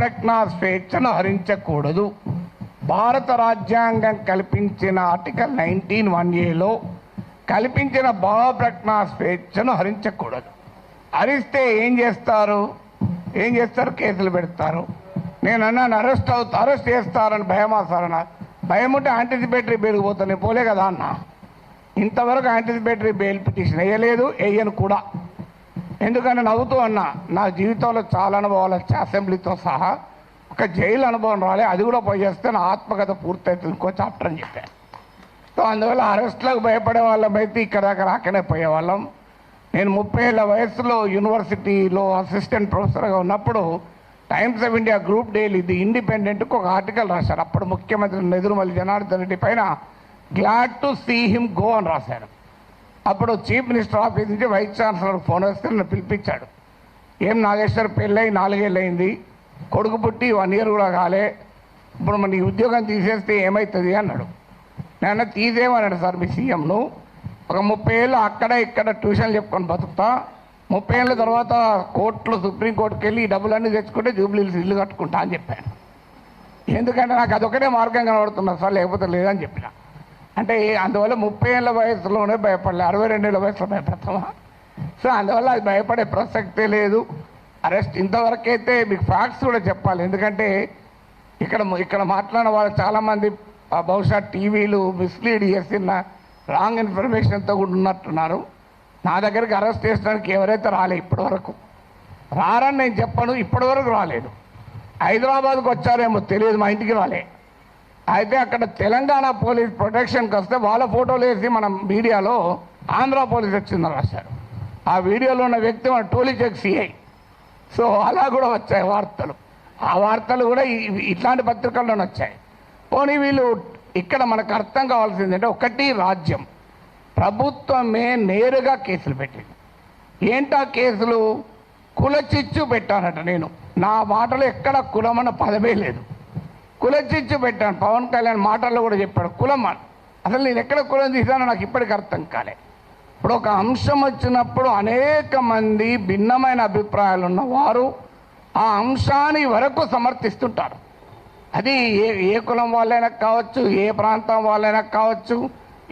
ప్రజ్ఞా స్వేచ్ఛను హరించకూడదు. భారత రాజ్యాంగం కల్పించిన ఆర్టికల్ 19(1)A కల్పించిన భావ ప్రజ్ఞా స్వేచ్ఛను హరించకూడదు. హరిస్తే ఏం చేస్తారు? కేసులు పెడతారు. నేను అన్నాను అరెస్ట్ చేస్తారని భయమా సార్ అన్న. భయం ఉంటే యాంటిసిపేటరీ బెయిల్ పోతాను, నేను పోలే కదా అన్న. ఇంతవరకు యాంటిసిపేటరీ బెయిల్ పిటిషన్ వేయలేదు, వేయను కూడా. ఎందుకంటే నవ్వుతూ అన్నా, నా జీవితంలో చాలా అనుభవాలు వచ్చాయి, అసెంబ్లీతో సహా. ఒక జైలు అనుభవం రాలే, అది కూడా పోయి చేస్తే నా ఆత్మకథ పూర్తవుతుంది, ఇంకో చాప్టర్ అని చెప్పాను. సో అందువల్ల అరెస్ట్లకు భయపడే వాళ్ళమైతే ఇక్కడ దాకా రాకనే పోయేవాళ్ళం. నేను 30 ఏళ్ళ వయసులో యూనివర్సిటీలో అసిస్టెంట్ ప్రొఫెసర్గా ఉన్నప్పుడు Times of India group daily the ఇండిపెండెంట్కి ఒక ఆర్టికల్ రాశారు. అప్పుడు ముఖ్యమంత్రి నెదురుమల్లి జనార్దన్ రెడ్డి పైన glad to see him go అని రాశారు. అప్పుడు చీఫ్ మినిస్టర్ ఆఫీస్ నుంచి వైస్ ఛాన్సలర్ ఫోన్ వస్తే నన్ను పిలిపించాడు. ఏం నాగేశ్వర్ పెళ్ళై 4 ఏళ్ళు అయింది, కొడుకు పుట్టి 1 year కూడా కాలే, ఇప్పుడు మన ఉద్యోగం తీసేస్తే ఏమవుతుంది అన్నాడు. నేను తీసేయమన్నాడు సార్ మీ సీఎంను. ఒక 30 ఏళ్ళు అక్కడ ఇక్కడ ట్యూషన్లు చెప్పుకొని బతుకుతా, 30 ఏళ్ళ తర్వాత సుప్రీంకోర్టుకి వెళ్ళి ఈ డబ్బులన్నీ తెచ్చుకుంటే జూబ్లీహిల్స్ ఇల్లు కట్టుకుంటా అని చెప్పాను. ఎందుకంటే నాకు అదొకటే మార్గం కనబడుతున్నా సార్, లేకపోతే లేదని చెప్పిన. అంటే అందువల్ల 30 ఏళ్ళ వయసులోనే భయపడలే, 62 ఏళ్ళ వయసులో భయపడతామా? సో అందువల్ల అది భయపడే ప్రసక్తే లేదు. అరెస్ట్ ఇంతవరకైతే మీకు ఫ్యాక్ట్స్ కూడా చెప్పాలి. ఎందుకంటే ఇక్కడ మాట్లాడిన వాళ్ళు చాలామంది బహుశా టీవీలు మిస్లీడ్ చేసిన రాంగ్ ఇన్ఫర్మేషన్తో కూడా ఉన్నట్టున్నారు. నా దగ్గరికి అరెస్ట్ చేసడానికి ఎవరైతే రాలే ఇప్పటివరకు, రారని నేను చెప్పను, ఇప్పటివరకు రాలేదు. హైదరాబాద్కు వచ్చారేమో తెలియదు, మా ఇంటికి రాలే. అయితే అక్కడ తెలంగాణ పోలీస్ ప్రొటెక్షన్కి వస్తే వాళ్ళ ఫోటోలు వేసి మనం మీడియాలో ఆంధ్ర పోలీస్ వచ్చిందని రాశారు. ఆ వీడియోలో ఉన్న వ్యక్తి మన టోలీచెక్ సిఐ. సో అలా కూడా వచ్చాయి వార్తలు. ఆ వార్తలు కూడా ఇట్లాంటి పత్రికల్లోనే వచ్చాయి. పోనీ వీళ్ళు ఇక్కడ మనకు అర్థం కావాల్సిందంటే, ఒకటి రాజ్యం ప్రభుత్వమే నేరుగా కేసులు పెట్టింది. ఏంటా కేసులు? కులచిచ్చు పెట్టానట. నేను నా మాటలో ఎక్కడ కులమన్న పదమే లేదు, కులచిచ్చు పెట్టాను. పవన్ కళ్యాణ్ మాటల్లో కూడా చెప్పాడు కులం అని. అసలు నేను ఎక్కడ కులం తీసానో నాకు ఇప్పటికి అర్థం కాలే. ఇప్పుడు ఒక అంశం వచ్చినప్పుడు అనేక మంది భిన్నమైన అభిప్రాయాలు ఉన్నవారు ఆ అంశాన్ని వరకు సమర్థిస్తుంటారు. అది ఏ కులం వాళ్ళైనా కావచ్చు, ఏ ప్రాంతం వాళ్ళైనా కావచ్చు,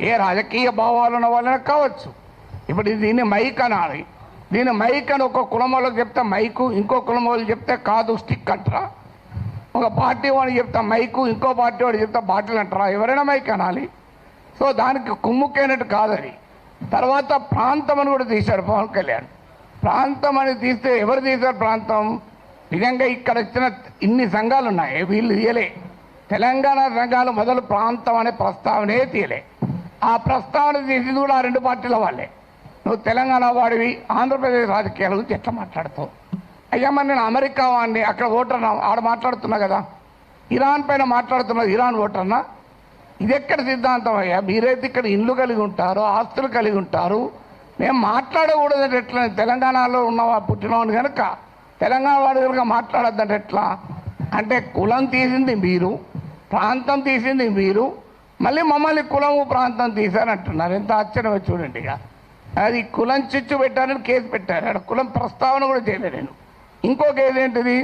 ఏ రాజకీయ భావాలు ఉన్న వాళ్ళైనా కావచ్చు. ఇప్పుడు దీన్ని మైక్ అనాలి. దీన్ని మైక్ అని ఒక కులం వాళ్ళకి చెప్తే మైకు, ఇంకో కులం వాళ్ళు చెప్తే కాదు స్టిక్ అంటారా? ఒక పార్టీ వాడిని చెప్తా మైకు, ఇంకో పార్టీ వాడు చెప్తా బాటిల్ అంటారా? ఎవరైనా మైక్ అనాలి. సో దానికి కుమ్ముకైనట్టు కాదని. తర్వాత ప్రాంతం అని కూడా తీశాడు పవన్ కళ్యాణ్. ప్రాంతం అని తీస్తే ఎవరు తీశారు ప్రాంతం? నిజంగా ఇక్కడ వచ్చిన ఇన్ని సంఘాలు ఉన్నాయి, వీళ్ళు తీయలే. తెలంగాణ సంఘాలు మొదలు ప్రాంతం అనే ప్రస్తావనే తీయలే. ఆ ప్రస్తావన తీసింది కూడా ఆ 2 పార్టీల వాళ్ళే. నువ్వు తెలంగాణ వాడివి, ఆంధ్రప్రదేశ్ రాజకీయాల గురించి ఎట్లా మాట్లాడుతావు? అయ్యమ్మ నేను అమెరికా వాడిని, అక్కడ ఓటర్ ఆడ మాట్లాడుతున్నా కదా, ఇరాన్ పైన మాట్లాడుతున్నది ఇరాన్ ఓటర్నా? ఇది ఎక్కడ సిద్ధాంతం అయ్యా? మీరైతే ఇక్కడ ఇండ్లు కలిగి ఉంటారు, ఆస్తులు కలిగి ఉంటారు, మేము మాట్లాడకూడదంటే ఎట్లా? తెలంగాణలో ఉన్న పుట్టినవాడిని కనుక తెలంగాణ వాడి కనుక మాట్లాడద్దంటే ఎట్లా? అంటే కులం తీసింది మీరు, ప్రాంతం తీసింది మీరు, మళ్ళీ మమ్మల్ని కులము ప్రాంతం తీశారంటున్నారు. ఎంత ఆశ్చర్యమో చూడండి. ఇక అది కులం చిచ్చు పెట్టారని కేసు పెట్టారు, అక్కడ కులం ప్రస్తావన కూడా చేయలేదు. నేను ఇంకో కేసు ఏంటిది,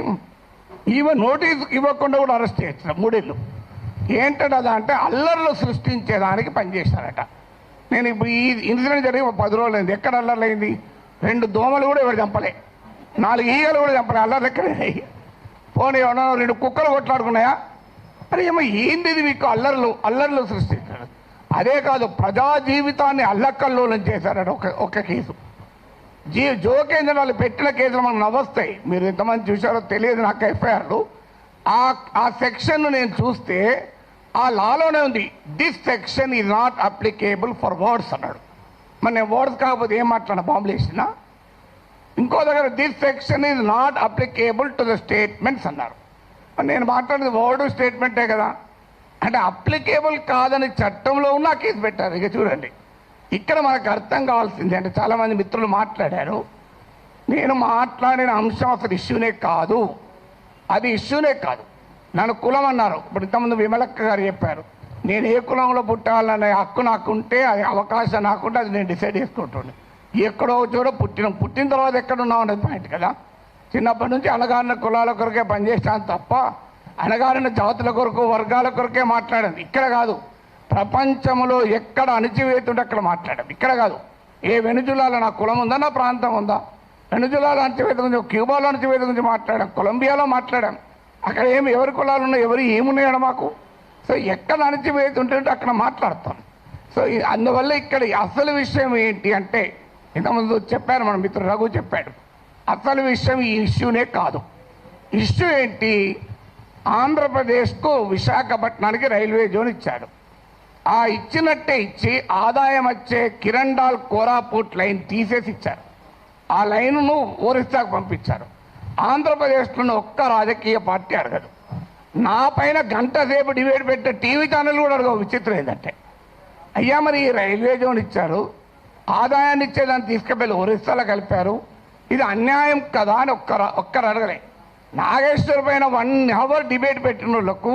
ఈవెన్ నోటీస్ ఇవ్వకుండా కూడా అరెస్ట్ చేయొచ్చు 3 ఏళ్ళు. ఏంటంటే అదంటే అల్లర్లు సృష్టించేదానికి పనిచేశారట. నేను ఇప్పుడు ఈ ఇన్సిడెంట్ జరిగి 10 రోజులు అయింది. ఎక్కడ అల్లర్లు అయింది? 2 దోమలు కూడా ఎవరు చంపలే, 4 ఈగలు కూడా చంపలే. అల్లర్లు ఎక్కడే? పోనీ ఏమన్నా 2 కుక్కలు కొట్లాడుకున్నాయా? అరే ఏమో ఏంది ఇది? మీకు అల్లర్లు సృష్టించారు. అదే కాదు, ప్రజా జీవితాన్ని అల్లకల్లోలం చేశారట. ఒక కేసు జోకేంద్ర వాళ్ళు పెట్టిన కేసులు మనకు నవ్వొస్తాయి. మీరు ఎంతమంది చూశారో తెలియదు నాకు ఎఫ్ఐఆర్లు. ఆ సెక్షన్ నేను చూస్తే ఆ లాలోనే ఉంది, this section is not applicable for words అన్నాడు. మరి నేను వర్డ్స్ కాకపోతే ఏం మాట్లాడినా బాంబులు వేసినా? ఇంకో దగ్గర this section is not applicable to the statements అన్నారు. నేను మాట్లాడేది వర్డ్ స్టేట్మెంటే కదా. అంటే అప్లికేబుల్ కాదని చట్టంలో ఉన్న కేసు పెట్టారు. ఇక చూడండి, ఇక్కడ మనకు అర్థం కావాల్సింది అంటే చాలామంది మిత్రులు మాట్లాడారు, నేను మాట్లాడిన అంశం అసలు ఇష్యూనే కాదు, అది ఇష్యూనే కాదు. నన్ను కులం అన్నారు. ఇప్పుడు ఇంతకుముందు విమలక్క గారు చెప్పారు, నేను ఏ కులంలో పుట్టాలనే హక్కు నాకుంటే, అది అవకాశం నాకుంటే అది నేను డిసైడ్ చేసుకుంటుండే. ఎక్కడో చోట పుట్టిన తర్వాత ఎక్కడున్నావు అనేది పాయింట్ కదా. చిన్నప్పటి నుంచి అణగారిన కులాల కొరకే పనిచేస్తాను తప్ప అణగారిన జాతుల కొరకు వర్గాల కొరకే మాట్లాడాను. ఇక్కడ కాదు, ప్రపంచంలో ఎక్కడ అణచివేతుంటే అక్కడ మాట్లాడాం. ఇక్కడ కాదు, ఏ వెనుజులాలో నా కులం ఉందా, నా ప్రాంతం ఉందా, వెనుజులాలో అణచివేత గురించి, క్యూబాలో అణచివేత గురించి మాట్లాడాం, కొలంబియాలో మాట్లాడాం. అక్కడ ఎవరి కులాలు ఉన్నాయి, ఎవరు ఏమున్నాయో మాకు. సో ఎక్కడ అణచివేత ఉంటుంటే అక్కడ మాట్లాడతాం. సో అందువల్ల ఇక్కడ అసలు విషయం ఏంటి అంటే, ఇంతకుముందు చెప్పారు మన మిత్రుడు రఘు చెప్పాడు, అసలు విషయం ఈ ఇష్యూనే కాదు. ఇష్యూ ఏంటి, ఆంధ్రప్రదేశ్కు విశాఖపట్నానికి రైల్వే జోన్ ఇచ్చాడు. ఆ ఇచ్చినట్టే ఇచ్చి ఆదాయం వచ్చే కిరండాల్ కోరాపూట్ లైన్ తీసేసి ఇచ్చారు. ఆ లైన్ను ఒరిస్సాకు పంపించారు. ఆంధ్రప్రదేశ్లోని ఒక్క రాజకీయ పార్టీ అడగదు. నా పైన గంట సేపు డిబేట్ పెట్టే టీవీ ఛానల్ కూడా అడగవు. విచిత్రం ఏంటంటే, అయ్యా మరి ఈ రైల్వే జోన్ ఇచ్చారు, ఆదాయాన్ని ఇచ్చేదాన్ని తీసుకెళ్ళి ఒరిస్సాలో కలిపారు, ఇది అన్యాయం కదా అని ఒక్కరు అడగలే. నాగేశ్వర్ పైన 1 అవర్ డిబేట్ పెట్టిన వాళ్ళకు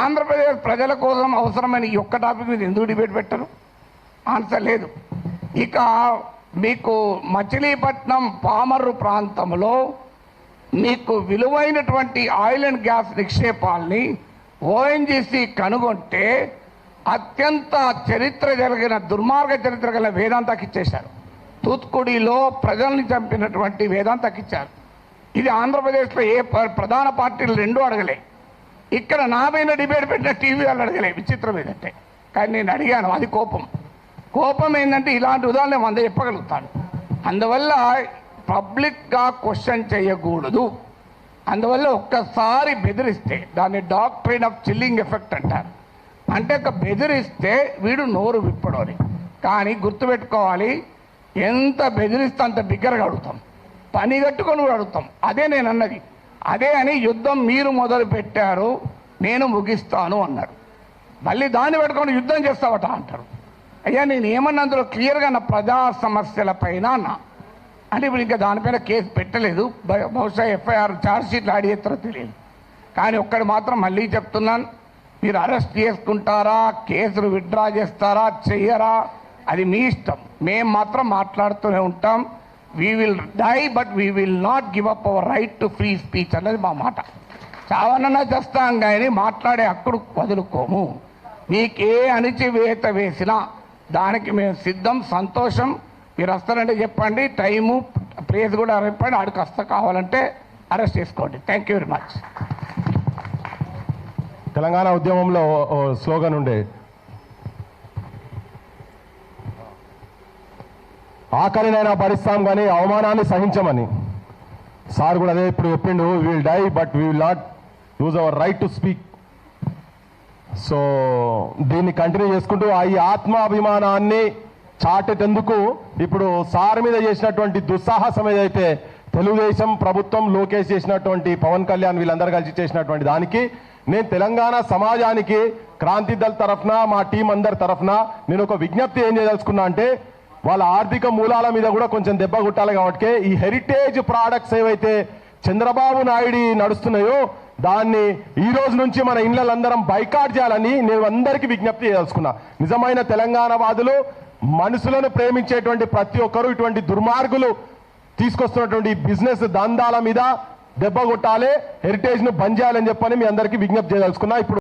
ఆంధ్రప్రదేశ్ ప్రజల కోసం అవసరమైన ఈ ఒక్క టాపిక్ మీద ఎందుకు డిబేట్ పెట్టరు? ఆన్సర్ లేదు. ఇక మీకు మచిలీపట్నం పామర్రు ప్రాంతంలో మీకు విలువైనటువంటి ఆయిల్ అండ్ గ్యాస్ నిక్షేపాల్ని ఓఎన్జీసీ కనుగొంటే అత్యంత చరిత్ర జరిగిన దుర్మార్గ చరిత్ర గల వేదాంతకి ఇచ్చేశారు. తూత్కుడిలో ప్రజల్ని చంపినటువంటి వేదాంతకి ఇచ్చారు. ఇది ఆంధ్రప్రదేశ్లో ఏ ప్రధాన పార్టీలు రెండూ అడగలే. ఇక్కడ నా పైన డిబేట్ పెట్టిన టీవీ వాళ్ళు అడగలే. విచిత్రం ఏంటంటే, కానీ నేను అడిగాను, అది కోపం ఏంటంటే ఇలాంటి ఉదాహరణ 100 చెప్పగలుగుతాను. అందువల్ల పబ్లిక్గా క్వశ్చన్ చేయకూడదు. అందువల్ల ఒక్కసారి బెదిరిస్తే దాన్ని డాక్ట్రైన్ ఆఫ్ చిల్లింగ్ ఎఫెక్ట్ అంటారు. అంటే ఒక బెదిరిస్తే వీడు నోరు విప్పడని. కానీ గుర్తుపెట్టుకోవాలి, ఎంత బెదిరిస్తే అంత బిగ్గరగా అడుగుతాం, పని కట్టుకొని కూడా అడుగుతాం. అదే నేను అన్నది. అదే అని యుద్ధం మీరు మొదలు పెట్టారు, నేను ముగిస్తాను అన్నాడు. మళ్ళీ దాన్ని పెట్టుకొని యుద్ధం చేస్తావట అంటారు. అయ్యా నేను ఏమన్నా అందులో క్లియర్గా నా ప్రజా సమస్యల పైన అంటే ఇప్పుడు ఇంకా దానిపైన కేసు పెట్టలేదు. బహుశా ఎఫ్ఐఆర్ ఛార్జ్ షీట్లు యాడ్ చేస్తారో తెలియదు. కానీ ఒక్కటి మాత్రం మళ్ళీ చెప్తున్నాను, మీరు అరెస్ట్ చేసుకుంటారా, కేసులు విత్డ్రా చేస్తారా, చెయ్యరా, అది మీ ఇష్టం. మేము మాత్రం మాట్లాడుతూనే ఉంటాం. We will die but we will not give up our right to free speech అన్నది మా మాట. చావనన్నా చేస్తాం కానీ మాట్లాడే హక్కును వదులుకోము. మీకే అణిచివేత వేసినా దానికి మేము సిద్ధం, సంతోషం. మీరు వస్తారంటే చెప్పండి, టైము ప్లేస్ కూడా చెప్పండి, ఆడికి వస్తా, కావాలంటే అరెస్ట్ చేసుకోండి. Thank you very much. Telangana ఉద్యమంలో స్లోగన్ ఉండే, ఆఖరినైనా భరిస్తాం కానీ అవమానాన్ని సహించమని. సార్ కూడా అదే ఇప్పుడు చెప్పిండు, will die but we will not use our right to speak. So దీన్ని కంటిన్యూ చేసుకుంటూ ఈ ఆత్మాభిమానాన్ని చాటేందుకు ఇప్పుడు సార్ మీద చేసినటువంటి దుస్సాహసం ఏదైతే తెలుగుదేశం ప్రభుత్వం, లోకేష్ చేసినటువంటి, పవన్ కళ్యాణ్ వీళ్ళందరూ కలిసి చేసినటువంటి దానికి నేను తెలంగాణ సమాజానికి క్రాంతి దళ్ తరఫున, మా టీం అందరి తరఫున నేను ఒక విజ్ఞప్తి ఏం చేయదలుచుకున్నా అంటే, వాళ్ళ ఆర్థిక మూలాల మీద కూడా కొంచెం దెబ్బ కొట్టాలి. కాబట్టి ఈ హెరిటేజ్ ప్రోడక్ట్స్ ఏవైతే చంద్రబాబు నాయుడు నడుస్తున్నాయో దాన్ని ఈ రోజు నుంచి మన ఇళ్లందరం బైకాట్ చేయాలని నేను అందరికీ విజ్ఞప్తి చేయదలుచుకున్నా. నిజమైన తెలంగాణ వాదులు, మనుషులను ప్రేమించేటువంటి ప్రతి ఒక్కరూ ఇటువంటి దుర్మార్గులు తీసుకొస్తున్నటువంటి బిజినెస్ దందాల మీద దెబ్బ కొట్టాలి, హెరిటేజ్ ను బంద్ చేయాలని చెప్పని మీ అందరికీ విజ్ఞప్తి చేయదలుచుకున్నా. ఇప్పుడు